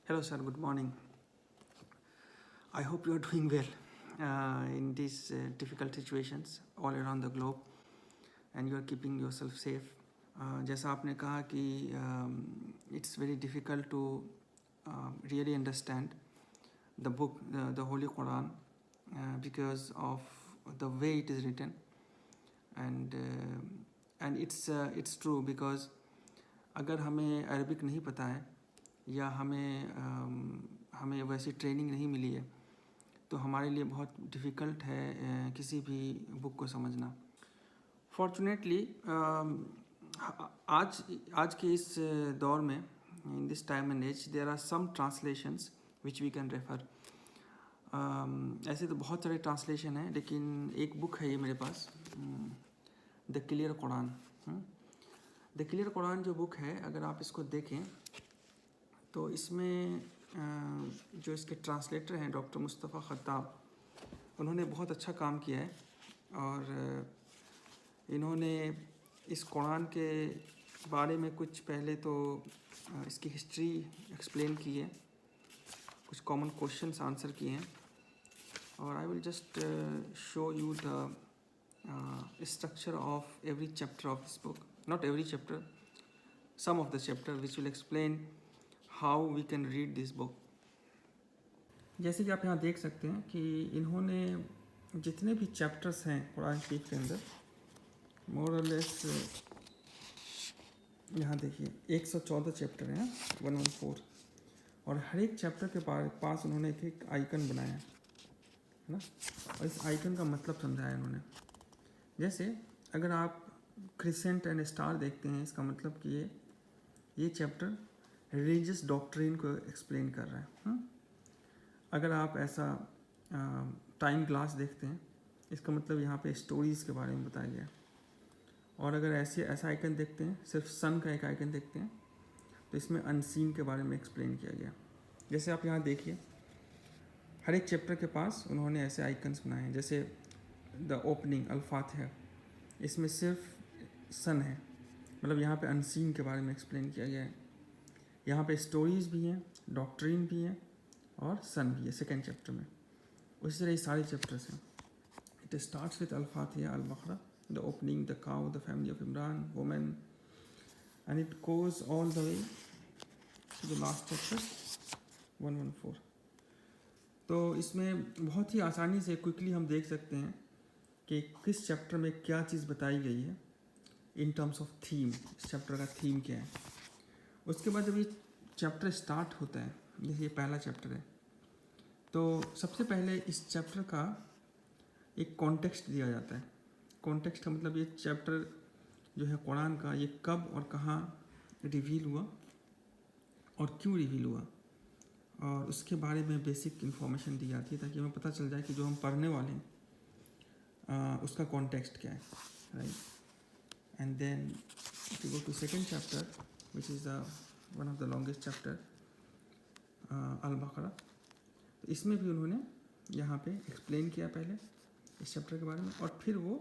Hello, sir. Good morning. I hope you are doing well in these difficult situations all around the globe and you are keeping yourself safe. जैसा आपने कहा कि it's very difficult to really understand the book, the Holy Quran, because of the way it is written, and it's true because अगर हमें Arabic नहीं पता है या हमें वैसी ट्रेनिंग नहीं मिली है तो हमारे लिए बहुत डिफ़िकल्ट है किसी भी बुक को समझना। फॉर्चुनेटली आज के इस दौर में, in this time and age, there are some translations which we can refer. ऐसे तो बहुत सारे ट्रांसलेशन हैं, लेकिन एक बुक है ये मेरे पास, the clear Quran. The clear Quran जो बुक है, अगर आप इसको देखें तो इसमें जो इसके ट्रांसलेटर हैं डॉक्टर मुस्तफ़ा ख़त्ताब, उन्होंने बहुत अच्छा काम किया है और इन्होंने इस कुरान के बारे में कुछ पहले तो इसकी हिस्ट्री एक्सप्लेन की है, कुछ कॉमन क्वेश्चंस आंसर किए हैं, और I will just show you the structure of every chapter of this book, not every chapter, some of the chapter which will explain how we can read this book. जैसे कि आप यहाँ देख सकते हैं कि इन्होंने जितने भी चैप्टर्स हैं कुरान शरीफ के अंदर, मोर और लेस यहाँ देखिए 114 चैप्टर हैं, 114, और हर एक चैप्टर के पास उन्होंने एक आइकन बनाया है ना, और इस आइकन का मतलब समझाया उन्होंने। जैसे अगर आप क्रिसेंट एंड स्टार देखते हैं, इसका मतलब कि ये चैप्टर रिलीजियस डॉक्ट्रिन को एक्सप्लेन कर रहा है। अगर आप ऐसा टाइम ग्लास देखते हैं, इसका मतलब यहाँ पे स्टोरीज़ के बारे में बताया गया है। और अगर ऐसा आइकन देखते हैं, सिर्फ सन का एक आइकन देखते हैं, तो इसमें अनसीन के बारे में एक्सप्लेन किया गया। जैसे आप यहाँ देखिए, हर एक चैप्टर के पास उन्होंने ऐसे आइकन्स बनाए हैं। जैसे द ओपनिंग अल-फातिहा, इसमें सिर्फ सन है, मतलब यहाँ पे अनसीन के बारे में एक्सप्लेन किया गया है। यहाँ पे स्टोरीज़ भी हैं, डॉक्ट्रिन भी है और सन भी है सेकेंड चैप्टर में। उसी तरह ये सारे चैप्टर्स हैं। It starts with Al Fatiha, Al Baqarah, the opening, the cow, the family of Imran, women, and it goes all the way to the last chapter 114। तो इसमें बहुत ही आसानी से क्विकली हम देख सकते हैं कि किस चैप्टर में क्या चीज़ बताई गई है इन टर्म्स ऑफ थीम, इस चैप्टर का थीम क्या है। उसके बाद जब ये चैप्टर स्टार्ट होता है, जैसे ये पहला चैप्टर है, तो सबसे पहले इस चैप्टर का एक कॉन्टेक्स्ट दिया जाता है। कॉन्टेक्स्ट का मतलब ये चैप्टर जो है कुरान का, ये कब और कहाँ रिवील हुआ और क्यों रिवील हुआ, और उसके बारे में बेसिक इन्फॉर्मेशन दी जाती है, ताकि हमें पता चल जाए कि जो हम पढ़ने वाले हैं उसका कॉन्टेक्स्ट क्या है, right. And then if you go to second chapter which is the one of the longest chapter, Al Baqarah, तो इसमें भी उन्होंने यहाँ पे एक्सप्लेन किया पहले इस चैप्टर के बारे में, और फिर वो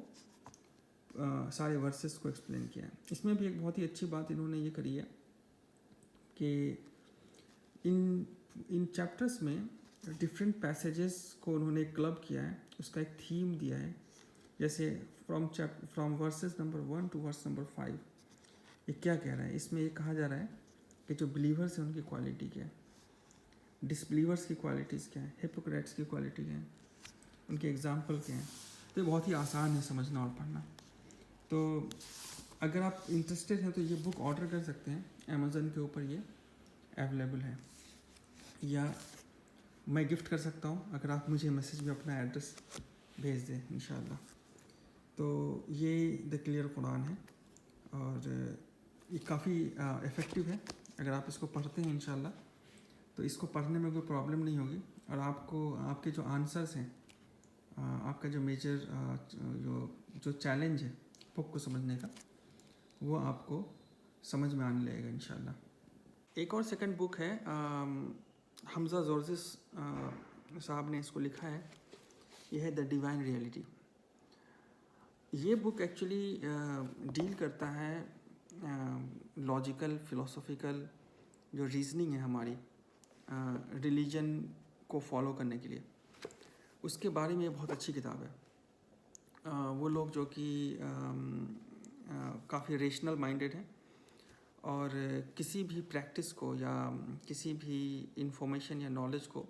सारे वर्सेस को एक्सप्लेन किया है। इसमें भी एक बहुत ही अच्छी बात इन्होंने ये करी है कि इन चैप्टर्स में डिफरेंट पैसेजेस को उन्होंने क्लब किया है, उसका एक थीम दिया है। जैसे from verses number 1 to verse number 5, ये क्या कह रहा है। इसमें ये कहा जा रहा है कि जो बिलीवर्स हैं उनकी क्वालिटी क्या है, डिसबिलीवर्स की क्वालिटीज़ क्या है, हिपोक्रेट्स की क्वालिटी क्या है, उनके एग्जाम्पल क्या हैं। तो ये बहुत ही आसान है समझना और पढ़ना। तो अगर आप इंटरेस्टेड हैं तो ये बुक ऑर्डर कर सकते हैं, अमेज़न के ऊपर ये अवेलेबल है, या मैं गिफ्ट कर सकता हूँ अगर आप मुझे मैसेज में अपना एड्रेस भेज दें इंशाल्लाह। तो ये द क्लियर कुरान है और ये काफ़ी इफ़ेक्टिव है। अगर आप इसको पढ़ते हैं इंशाल्लाह तो इसको पढ़ने में कोई प्रॉब्लम नहीं होगी, और आपको आपके जो आंसर्स हैं, आपका जो मेजर जो चैलेंज है बुक को समझने का, वो आपको समझ में आने लगेगा इंशाल्लाह। एक और सेकंड बुक है, हमज़ा जोर्जिस साहब ने इसको लिखा है, यह है द डिवाइन रियलिटी। ये बुक एक्चुअली डील करता है लॉजिकल फिलोसॉफिकल जो रीजनिंग है हमारी, रिलीजन को फॉलो करने के लिए, उसके बारे में बहुत अच्छी किताब है। वो लोग जो कि काफ़ी रेशनल माइंडेड हैं और किसी भी प्रैक्टिस को या किसी भी इंफॉर्मेशन या नॉलेज को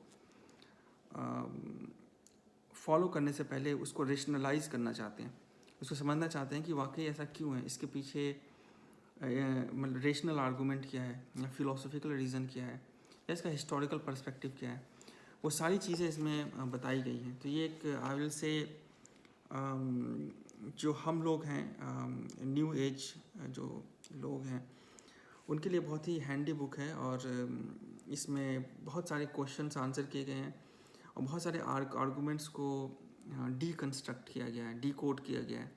फॉलो करने से पहले उसको रेशनलाइज करना चाहते हैं, उसको समझना चाहते हैं कि वाकई ऐसा क्यों है, इसके पीछे मतलब रेशनल आर्गूमेंट क्या है या फिलोसफिकल रीज़न क्या है या इसका हिस्टोरिकल पर्सपेक्टिव क्या है, वो सारी चीज़ें इसमें बताई गई हैं। तो ये एक आई विल से जो हम लोग हैं न्यू एज जो लोग हैं उनके लिए बहुत ही हैंडी बुक है और इसमें बहुत सारे क्वेश्चंस आंसर किए गए हैं और बहुत सारे आर्गूमेंट्स को डीकंस्ट्रक्ट किया गया है, डीकोड किया गया है,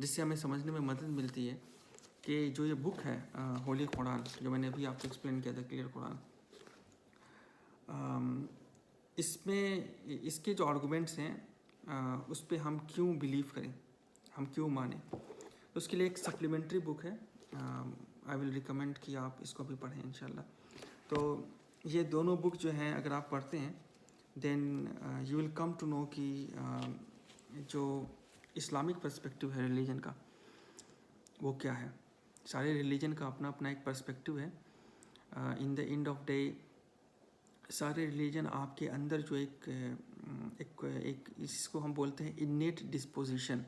जिससे हमें समझने में मदद मिलती है कि जो ये बुक है होली कुरान, जो मैंने अभी आपको एक्सप्लेन किया था क्लियर कुरान, इसमें इसके जो आर्गूमेंट्स हैं उस पर हम क्यों बिलीव करें, हम क्यों माने, तो उसके लिए एक सप्लीमेंट्री बुक है। आई विल रिकमेंड कि आप इसको भी पढ़ें इंशाल्लाह। तो ये दोनों बुक जो हैं अगर आप पढ़ते हैं then you will come to know कि जो इस्लामिक पर्सपेक्टिव है रिलीजन का वो क्या है। सारे रिलीजन का अपना अपना एक पर्सपेक्टिव है। In the end of day सारे रिलीजन आपके अंदर जो एक इसको हम बोलते हैं इन्नेट डिस्पोजिशन,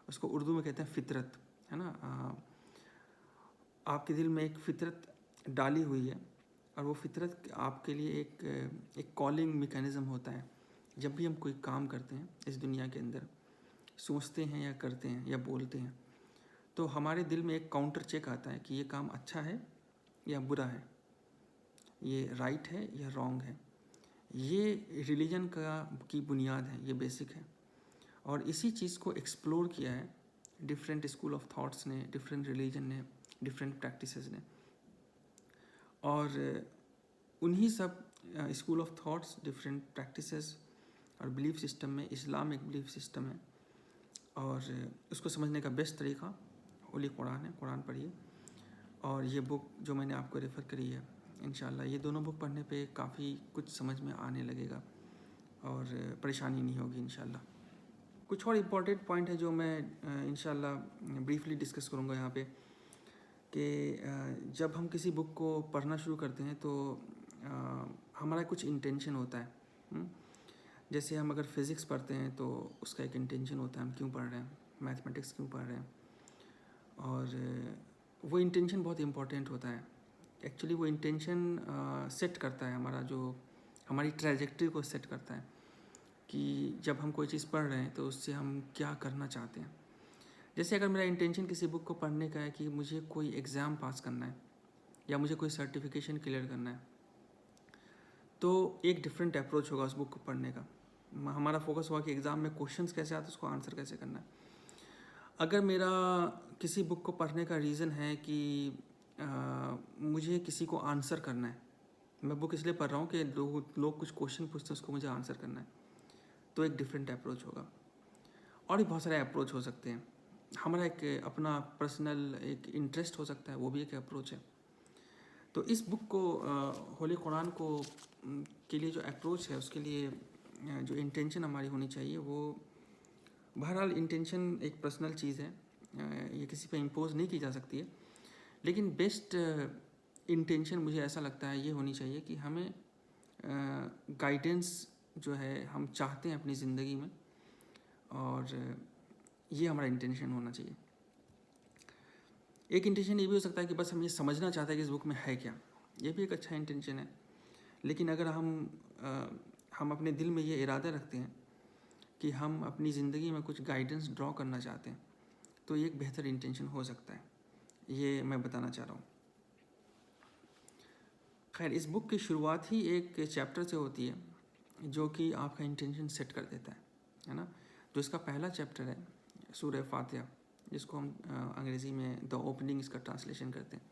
उसको उर्दू में कहते हैं फितरत, है ना। आपके दिल में एक फितरत डाली हुई है और वो फितरत आपके लिए एक कॉलिंग मैकेनिज़्म होता है। जब भी हम कोई काम करते हैं इस दुनिया के अंदर, सोचते हैं या करते हैं या बोलते हैं, तो हमारे दिल में एक काउंटर चेक आता है कि ये काम अच्छा है या बुरा है, ये राइट है या रॉन्ग है। ये रिलीजन की बुनियाद है, ये बेसिक है। और इसी चीज़ को एक्सप्लोर किया है डिफरेंट स्कूल ऑफ थॉट्स ने, डिफरेंट रिलीजन ने, डिफरेंट प्रैक्टिसेस ने। और उन्हीं सब school of thoughts, different practices और बिलीफ सिस्टम में इस्लाम एक बिलीफ सिस्टम है और उसको समझने का बेस्ट तरीका होली कुरान है। कुरान पढ़िए और ये बुक जो मैंने आपको रेफ़र करी है, इंशाल्लाह ये दोनों बुक पढ़ने पे काफ़ी कुछ समझ में आने लगेगा और परेशानी नहीं होगी इंशाल्लाह। कुछ और इम्पॉर्टेंट पॉइंट है जो मैं इंशाल्लाह ब्रीफली डिस्कस करूँगा यहाँ पे कि जब हम किसी बुक को पढ़ना शुरू करते हैं तो हमारा कुछ इंटेंशन होता है। जैसे हम अगर फिज़िक्स पढ़ते हैं तो उसका एक इंटेंशन होता है, हम क्यों पढ़ रहे हैं, मैथमेटिक्स क्यों पढ़ रहे हैं, और वो इंटेंशन बहुत इम्पॉर्टेंट होता है। एक्चुअली वो इंटेंशन सेट करता है हमारी ट्रैजेक्टरी को सेट करता है कि जब हम कोई चीज़ पढ़ रहे हैं तो उससे हम क्या करना चाहते हैं। जैसे अगर मेरा इंटेंशन किसी बुक को पढ़ने का है कि मुझे कोई एग्ज़ाम पास करना है या मुझे कोई सर्टिफिकेशन क्लियर करना है, तो एक डिफरेंट अप्रोच होगा उस बुक को पढ़ने का। हमारा फोकस होगा कि एग्ज़ाम में क्वेश्चंस कैसे आते हैं, उसको आंसर कैसे करना है। अगर मेरा किसी बुक को पढ़ने का रीज़न है कि मुझे किसी को आंसर करना है, मैं बुक इसलिए पढ़ रहा हूँ कि लोग कुछ क्वेश्चन पूछते हैं, उसको मुझे आंसर करना है, तो एक डिफरेंट अप्रोच होगा। और भी बहुत सारे अप्रोच हो सकते हैं। हमारा एक अपना पर्सनल एक इंटरेस्ट हो सकता है, वो भी एक अप्रोच है। तो इस बुक को होली कुरान को के लिए जो अप्रोच है, उसके लिए जो इंटेंशन हमारी होनी चाहिए, वो बहरहाल इंटेंशन एक पर्सनल चीज़ है, ये किसी पे इम्पोज नहीं की जा सकती है, लेकिन बेस्ट इंटेंशन मुझे ऐसा लगता है ये होनी चाहिए कि हमें गाइडेंस जो है हम चाहते हैं अपनी ज़िंदगी में, और ये हमारा इंटेंशन होना चाहिए। एक इंटेंशन ये भी हो सकता है कि बस हम ये समझना चाहते हैं कि इस बुक में है क्या, ये भी एक अच्छा इंटेंशन है। लेकिन अगर हम अपने दिल में ये इरादा रखते हैं कि हम अपनी ज़िंदगी में कुछ गाइडेंस ड्रॉ करना चाहते हैं, तो ये एक बेहतर इंटेंशन हो सकता है, ये मैं बताना चाह रहा हूँ। खैर, इस बुक की शुरुआत ही एक चैप्टर से होती है जो कि आपका इंटेंशन सेट कर देता है ना। जो इसका पहला चैप्टर है सूरह फातिहा, जिसको हम अंग्रेज़ी में द ओपनिंग इसका ट्रांसलेशन करते हैं,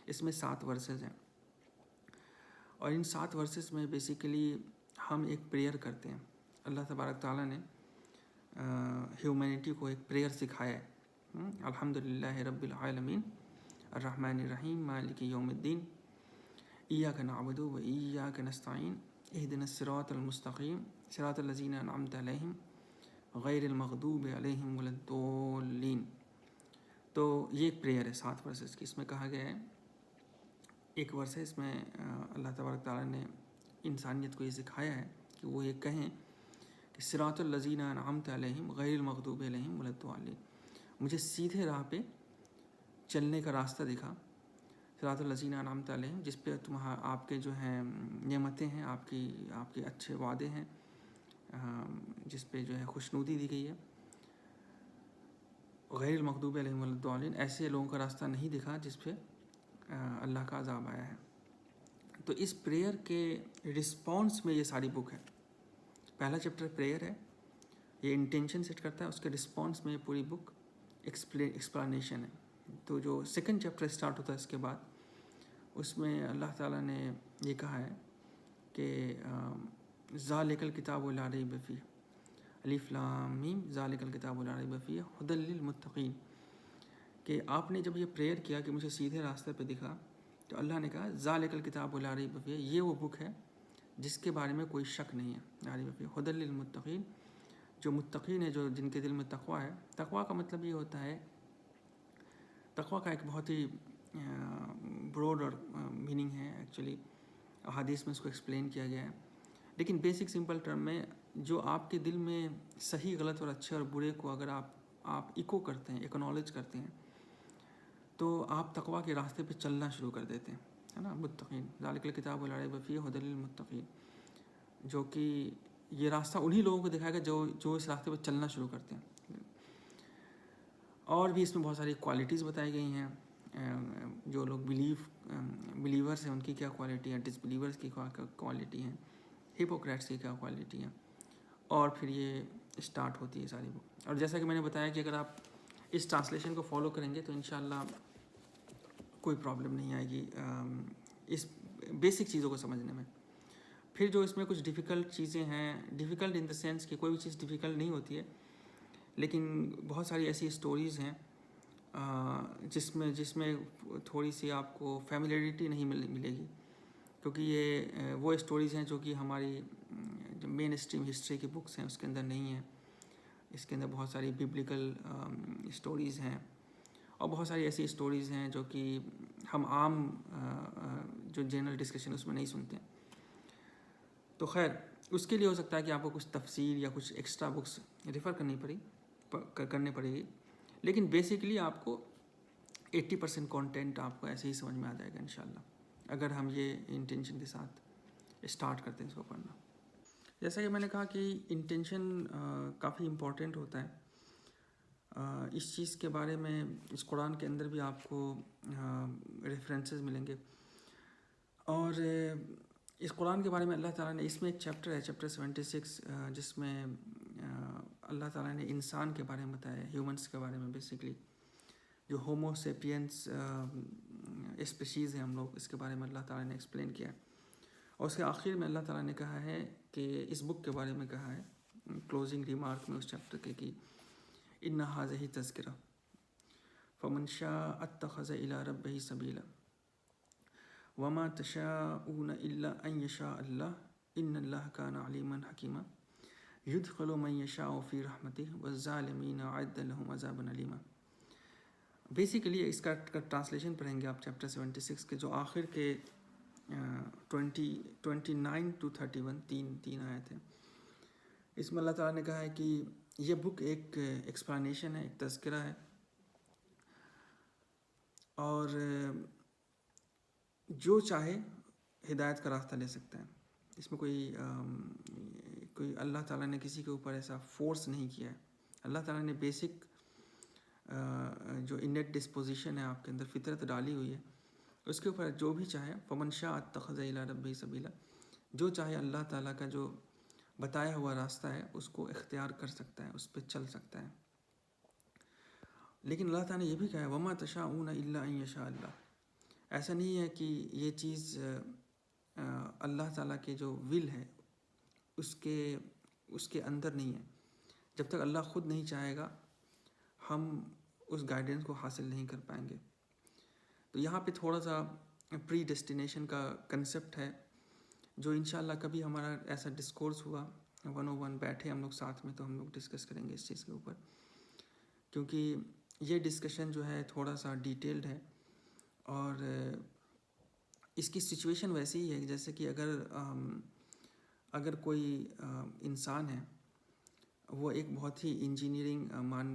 इसमें 7 वर्सेस हैं और इन 7 वर्सेस में बेसिकली हम एक प्रेयर करते हैं। अल्लाह तबारक ताला ने ह्यूमैनिटी को एक प्रेयर सिखाया है। अल्हम्दुलिल्लाहि रब्बिल आलमीन अर्रहमानिर रहीम मालिकि यौमिद्दीन। इय्याक नअबुदु व इय्याक नस्तईन इहदिनस सिरातल मुस्तकीम सिरातल लज़ीना अनअमता अलैहिम गैरिल मग़दूबि अलैहिम वलद्दोल्लीन। तो ये एक प्रेयर है 7 वर्सेस की। इसमें कहा गया है, एक वर्स है इसमें अल्लाह तबारक ताला ने इंसानियत को ये सिखाया है कि वो ये कहें कि सिरातल लज़ीना अनअमता अलैहिम गैरिल मग़दूबि अलैहिम वलद्दोल्लीन, मुझे सीधे राह पे चलने का रास्ता दिखा। सिरातल लज़ीना अनअमता अलैहिम, जिस पे तुम्हारा आपके जो हैं नेमतें हैं, आपके अच्छे वादे हैं, जिस पे जो है खुशनुदी दी गई है। गैरिल मग़दूबि अलैहिम वलद्दोल्लीन, ऐसे लोगों का रास्ता नहीं दिखा जिस पे अल्लाह का अज़ाब आया है। तो इस प्रेयर के रिस्पॉन्स में ये सारी बुक है। पहला चैप्टर प्रेयर है, ये इंटेंशन सेट करता है, उसके रिस्पॉन्स में पूरी बुक एक्सप्लेनेशन है। तो जो सेकंड चैप्टर स्टार्ट होता है इसके बाद, उसमें अल्लाह ताला ने ये कहा है कि ज़ालिकल किताबु ला रैब फ़ीह अलिफ लाम मीम ज़ालिकल किताबु ला रैब फ़ीह हुदल लिल मुत्तक़ीन, कि आपने जब ये प्रेयर किया कि मुझे सीधे रास्ते पे दिखा, तो अल्लाह ने कहा ज़ालिकल किताबु ला रैब फ़ीह, ये वो बुक है जिसके बारे में कोई शक नहीं है। ला रैब फ़ीह हुदल लिल मुत्तक़ीन, जो मुत्तक़ीन है, जो जिनके दिल में तक़वा है। तक़वा का मतलब ये होता है, तक़वा का एक बहुत ही ब्रॉड और मीनिंग है एक्चुअली, हदीस में इसको एक्सप्लेन किया गया है। लेकिन बेसिक सिंपल टर्म में, जो आपके दिल में सही गलत और अच्छे और बुरे को अगर आप इको करते हैं, एक्नॉलेज करते हैं, तो आप तक़वा के रास्ते पे चलना शुरू कर देते हैं, है ना। मुत्तक़ीन ज़ालिकल किताबु ला रैब फ़ीह हुदल लिल मुत्तक़ीन, जो कि ये रास्ता उन्हीं लोगों को दिखाएगा जो इस रास्ते पर चलना शुरू करते हैं। और भी इसमें बहुत सारी क्वालिटीज़ बताई गई हैं, जो लोग बिलीवर्स हैं उनकी क्या क्वालिटी है, डिसबिलीवर्स की क्या क्वालिटी है, हिपोक्रेट्स की क्या क्वालिटी है, और फिर ये स्टार्ट होती है सारी बुक। और जैसा कि मैंने बताया कि अगर आप इस ट्रांसलेशन को फॉलो करेंगे तो इंशाल्लाह कोई प्रॉब्लम नहीं आएगी इस बेसिक चीज़ों को समझने में। फिर जो इसमें कुछ डिफ़िकल्ट चीज़ें हैं, डिफ़िकल्ट इन द सेंस कि कोई भी चीज़ डिफ़िकल्ट नहीं होती है, लेकिन बहुत सारी ऐसी स्टोरीज़ हैं जिसमें थोड़ी सी आपको फैमिलियरिटी नहीं मिलेगी, क्योंकि ये वो स्टोरीज़ हैं जो कि हमारी जो मेन स्ट्रीम हिस्ट्री की बुक्स हैं उसके अंदर नहीं है। इसके अंदर बहुत सारी बिब्लिकल स्टोरीज़ हैं, और बहुत सारी ऐसी स्टोरीज़ हैं जो कि हम आम जो जनरल डिस्कशन उसमें नहीं सुनते। तो खैर, उसके लिए हो सकता है कि आपको कुछ तफसीर या कुछ एक्स्ट्रा बुक्स रेफ़र करनी पड़ेगी, लेकिन बेसिकली आपको 80% कंटेंट आपको ऐसे ही समझ में आ जाएगा इंशाल्लाह, अगर हम ये इंटेंशन के साथ स्टार्ट करते हैं इसको पढ़ना। जैसा कि मैंने कहा कि इंटेंशन काफ़ी इम्पोर्टेंट होता है। इस चीज़ के बारे में इस कुरान के अंदर भी आपको रेफरेंसेस मिलेंगे, और इस कुरान के बारे में अल्लाह ताला ने, इसमें एक चैप्टर है चैप्टर 76 जिसमें अल्लाह ताला ने इंसान के बारे में बताया है, ह्यूमंस के बारे में, बेसिकली जो होमो सेपियंस स्पीशीज़ हैं हम लोग, इसके बारे में अल्लाह ताला ने एक्सप्लेन किया है। और उसके आखिर में अल्लाह ताला ने कहा है कि इस बुक के बारे में कहा है क्लोजिंग रिमार्क में उस चैप्टर के कि इन्ना हाज़िही तज़किरा फ़मन शाअ अत्तख़ज़ इला रब्बिही सबीला वमा तशाऊन इल्ला अन यशा अल्लाह इन्नल्लाह काना अलीमन हकीमा युदखिलु मन यशाअ फ़ी रहमतिही वज़्ज़ालिमीना अअद्द लहुम अज़ाबन अलीमा। बेसिकली इसका ट्रांसलेशन पढ़ेंगे आप चैप्टर 76 के जो आखिर के 29 to 31 तीन आयत हैं। इसमें अल्लाह ताला ने कहा है कि ये बुक एक एक्सप्लेनेशन है, एक तज़किरा है, और जो चाहे हिदायत का रास्ता ले सकता है। इसमें कोई अल्लाह ताला ने किसी के ऊपर ऐसा फोर्स नहीं किया है। अल्लाह ताला ने बेसिक जो इनेट डिस्पोजिशन है आपके अंदर, फितरत डाली हुई है, उसके ऊपर जो भी चाहे फ़मन शाअ अत्तख़ज़ इला रब्बिही सबीला, जो चाहे अल्लाह ताला का जो बताया हुआ रास्ता है उसको इख्तियार कर सकता है, उस पर चल सकता है। लेकिन अल्लाह ताला ने यह भी कहा है वमा तशाऊन इल्ला अन यशा अल्लाह, ऐसा नहीं है कि ये चीज़ अल्लाह ताला के जो विल है उसके अंदर नहीं है। जब तक अल्लाह ख़ुद नहीं चाहेगा हम उस गाइडेंस को हासिल नहीं कर पाएंगे। तो यहाँ पे थोड़ा सा प्री डेस्टिनेशन का कंसेप्ट है, जो इंशाल्लाह कभी हमारा ऐसा डिस्कोर्स हुआ 101 बैठे हम लोग साथ में तो हम लोग डिस्कस करेंगे इस चीज़ के ऊपर, क्योंकि ये डिस्कशन जो है थोड़ा सा डिटेल्ड है और इसकी सिचुएशन वैसी ही है जैसे कि अगर कोई इंसान है, वो एक बहुत ही इंजीनियरिंग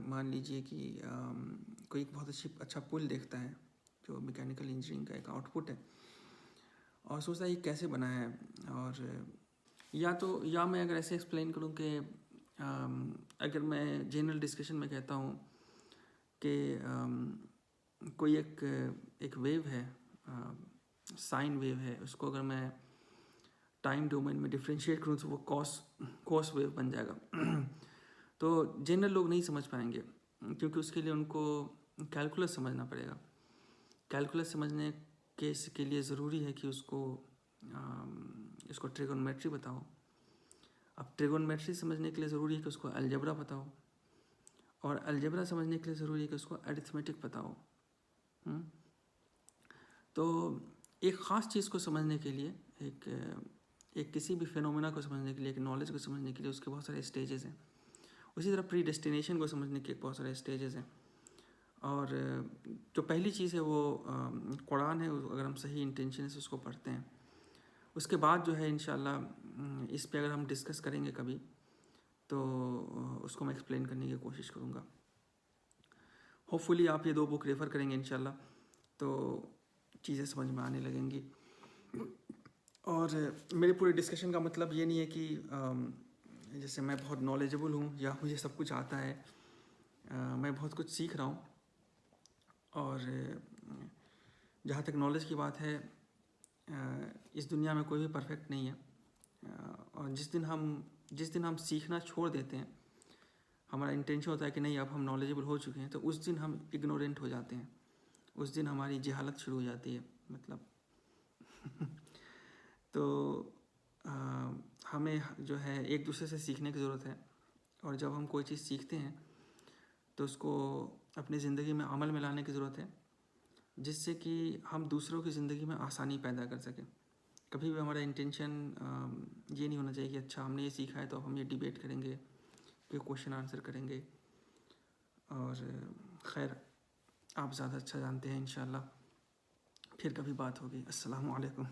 मान लीजिए कि कोई एक बहुत अच्छा पुल देखता है जो मैकेनिकल इंजीनियरिंग का एक आउटपुट है, और सोचता है ये कैसे बना है। और या मैं अगर ऐसे एक्सप्लेन करूँ कि अगर मैं जनरल डिस्कशन में कहता हूँ कि कोई एक वेव है, साइन वेव है, उसको अगर मैं टाइम डोमेन में डिफ्रेंशिएट करूँ तो वो कॉस वेव बन जाएगा तो जनरल लोग नहीं समझ पाएंगे, क्योंकि उसके लिए उनको कैलकुलस समझना पड़ेगा। कैलकुलस समझने के लिए ज़रूरी है कि इसको ट्रिगोनोमेट्री बताओ। अब ट्रिगोनोमेट्री समझने के लिए ज़रूरी है कि उसको अलजेब्रा बताओ, और अलजेब्रा समझने के लिए ज़रूरी है कि उसको अरिथमेटिक बताओ। तो एक ख़ास चीज़ को समझने के लिए, एक किसी भी फिनोमेना को समझने के लिए, एक नॉलेज को समझने के लिए उसके बहुत सारे स्टेजेस हैं। उसी तरह प्री डेस्टिनेशन को समझने के बहुत सारे स्टेजेस हैं। और जो पहली चीज़ है वो कुरान है, अगर हम सही इंटेंशन से उसको पढ़ते हैं, उसके बाद जो है इंशाल्लाह इस पे अगर हम डिस्कस करेंगे कभी तो उसको मैं एक्सप्लेन करने की कोशिश करूँगा। होपफुली आप ये 2 बुक रेफ़र करेंगे इंशाल्लाह तो चीज़ें समझ में आने लगेंगी। और मेरे पूरे डिस्कशन का मतलब ये नहीं है कि जैसे मैं बहुत नॉलेजेबल हूँ या मुझे सब कुछ आता है। मैं बहुत कुछ सीख रहा हूँ, और जहाँ तक नॉलेज की बात है, इस दुनिया में कोई भी परफेक्ट नहीं है। और जिस दिन हम सीखना छोड़ देते हैं, हमारा इंटेंशन होता है कि नहीं अब हम नॉलेजेबल हो चुके हैं, तो उस दिन हम इग्नोरेंट हो जाते हैं, उस दिन हमारी जहालत शुरू हो जाती है मतलब तो हमें जो है एक दूसरे से सीखने की ज़रूरत है, और जब हम कोई चीज़ सीखते हैं तो उसको अपनी ज़िंदगी में अमल में लाने की ज़रूरत है, जिससे कि हम दूसरों की ज़िंदगी में आसानी पैदा कर सकें। कभी भी हमारा इंटेंशन ये नहीं होना चाहिए कि अच्छा हमने ये सीखा है तो अब हम ये डिबेट करेंगे, ये क्वेश्चन आंसर करेंगे। और खैर आप ज़्यादा अच्छा जानते हैं, इंशाल्लाह फिर कभी बात होगी। अस्सलामु अलैकुम।